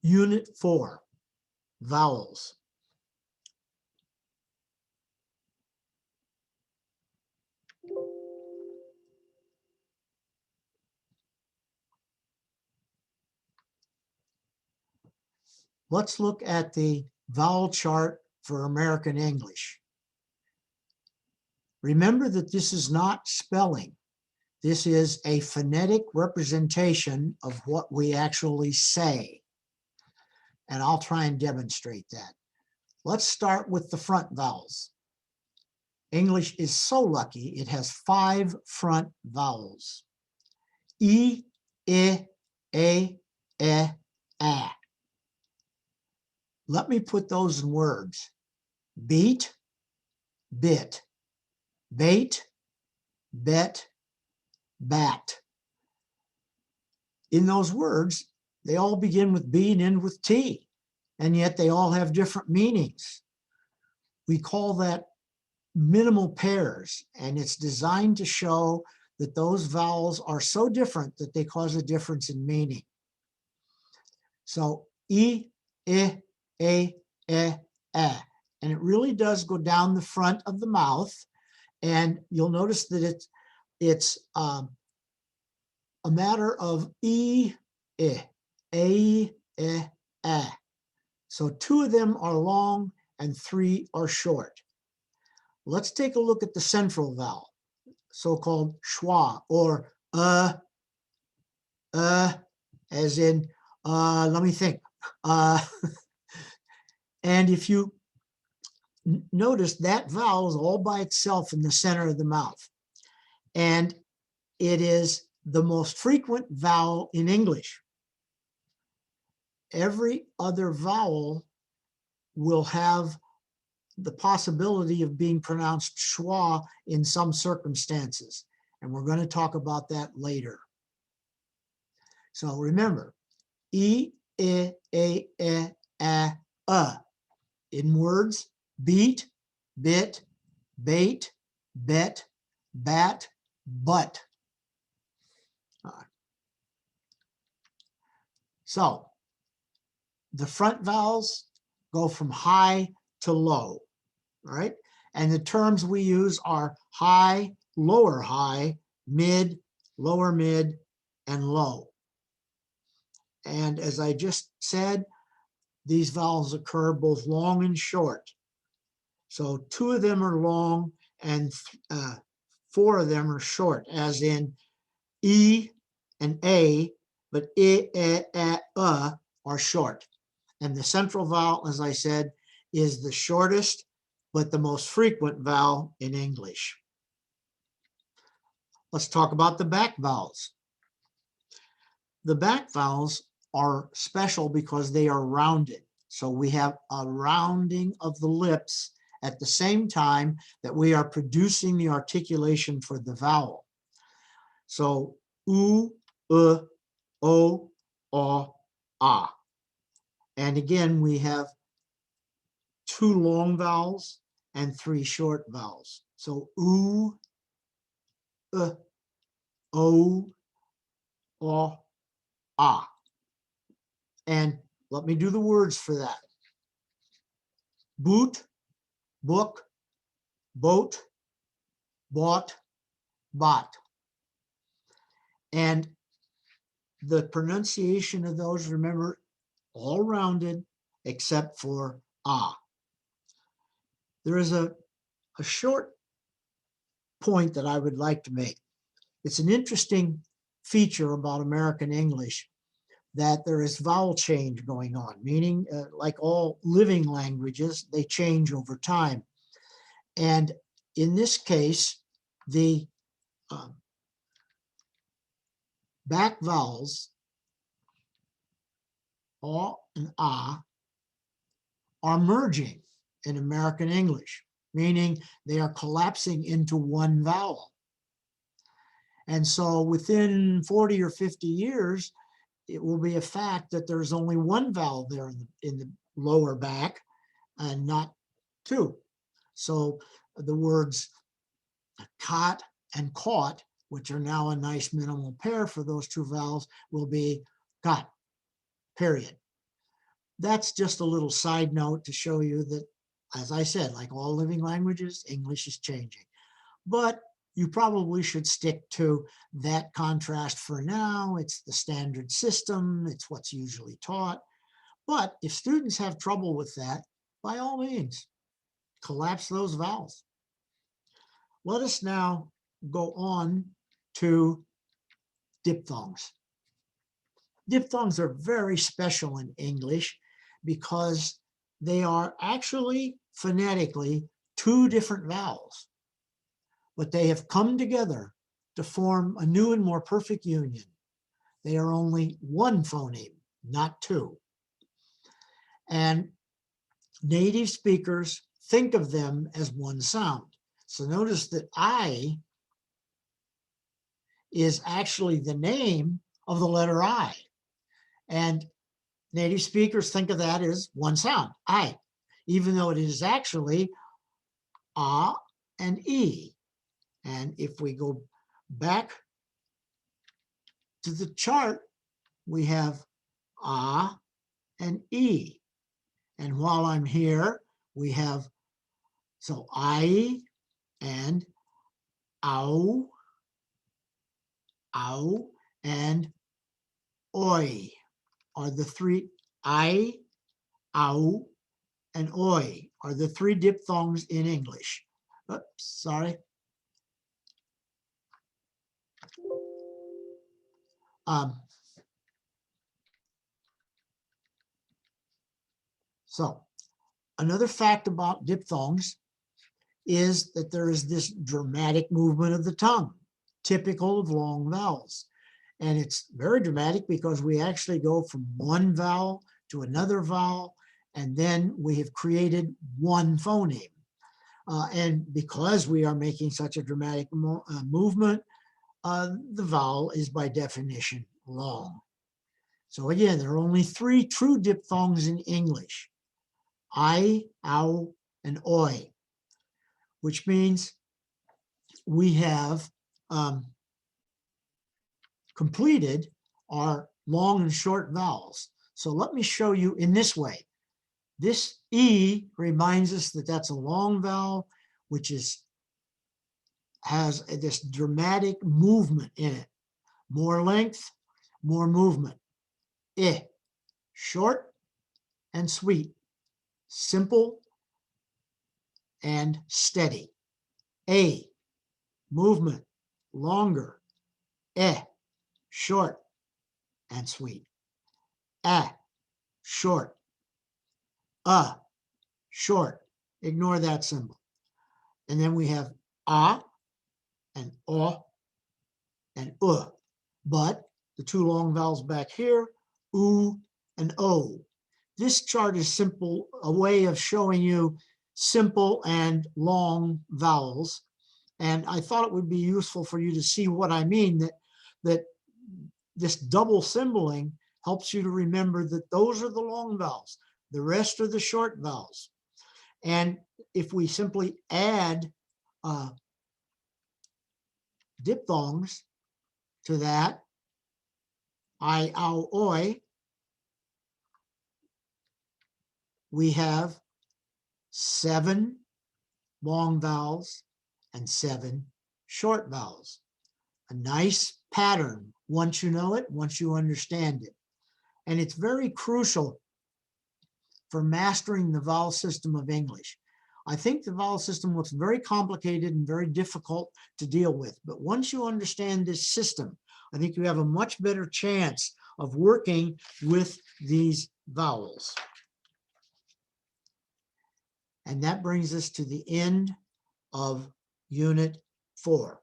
Unit 4, Vowels. Let's look at the vowel chart for American English. Remember that this is not spelling. This is a phonetic representation of what we actually say. And I'll try and demonstrate that. Let's start with the front vowels. English is so lucky, it has 5 front vowels. E, I, A, E, A. Let me put those in words. Beat, bit, bait, bet, bat. In those words, they all begin with B and end with T, and yet they all have different meanings. We call that minimal pairs, and it's designed to show that those vowels are so different that they cause a difference in meaning. So E, I, A, E, A. And it really does go down the front of the mouth, and you'll notice that it's a matter of E, I, A, E, A. So 2 of them are long and 3 are short. Let's take a look at the central vowel, so-called schwa, or as in, let me think. And if you notice, that vowel is all by itself in the center of the mouth. And it is the most frequent vowel in English. Every other vowel will have the possibility of being pronounced schwa in some circumstances. And we're going to talk about that later. So remember, E, I, A, E, A. In words, beat, bit, bait, bet, bat, but. So the front vowels go from high to low, all right? And the terms we use are high, lower high, mid, lower mid, and low. And as I just said, these vowels occur both long and short. So 2 of them are long and 4 of them are short, as in E and A, but I, E, are short. And the central vowel, as I said, is the shortest, but the most frequent vowel in English. Let's talk about the back vowels. The back vowels are special because they are rounded. So we have a rounding of the lips at the same time that we are producing the articulation for the vowel. So oo, o, ah. And again, we have 2 long vowels and 3 short vowels. So oo, o, ah. And let me do the words for that. Boot, book, boat, bought, bot. And the pronunciation of those, remember, all rounded except for ah. There is a short point that I would like to make. It's an interesting feature about American English that there is vowel change going on, meaning like all living languages, they change over time. And in this case, the back vowels, aw and ah, are merging in American English, meaning they are collapsing into one vowel. And so within 40 or 50 years, it will be a fact that there's only one vowel there in the lower back and not 2. So the words cot and caught, which are now a nice minimal pair for those 2 vowels, will be got, period. That's just a little side note to show you that, as I said, like all living languages, English is changing. But you probably should stick to that contrast for now. It's the standard system. It's what's usually taught. But if students have trouble with that, by all means, collapse those vowels. Let us now go on to diphthongs. Diphthongs are very special in English because they are actually phonetically two different vowels, but they have come together to form a new and more perfect union. They are only one phoneme, not two. And native speakers think of them as one sound. So notice that I is actually the name of the letter I. And native speakers think of that as one sound, I, even though it is actually A and E. And if we go back to the chart, we have A and E. And while I'm here, we have, so I and ow, ow, and oi are the three, I, ow, and oi are the three diphthongs in English. Oops, sorry. So another fact about diphthongs is that there is this dramatic movement of the tongue, typical of long vowels. And it's very dramatic because we actually go from one vowel to another vowel, and then we have created one phoneme. And because we are making such a dramatic movement, the vowel is by definition long. So again, there are only three true diphthongs in English: I, ow, and oi, which means we have completed our long and short vowels. So let me show you in this way. This E reminds us that that's a long vowel, which has this dramatic movement in it. More length, more movement. I, short and sweet, simple and steady. A, movement, longer. Short and sweet. Short. Short. Ignore that symbol. And then we have and and But the two long vowels back here, and o. This chart is simple, a way of showing you simple and long vowels. And I thought it would be useful for you to see what I mean, that this double symboling helps you to remember that those are the long vowels. The rest are the short vowels. And if we simply add diphthongs to that, I, ow, oi, we have 7 long vowels and 7 short vowels. A nice pattern once you know it, once you understand it. And it's very crucial for mastering the vowel system of English. I think the vowel system looks very complicated and very difficult to deal with. But once you understand this system, I think you have a much better chance of working with these vowels. And that brings us to the end of Unit 4.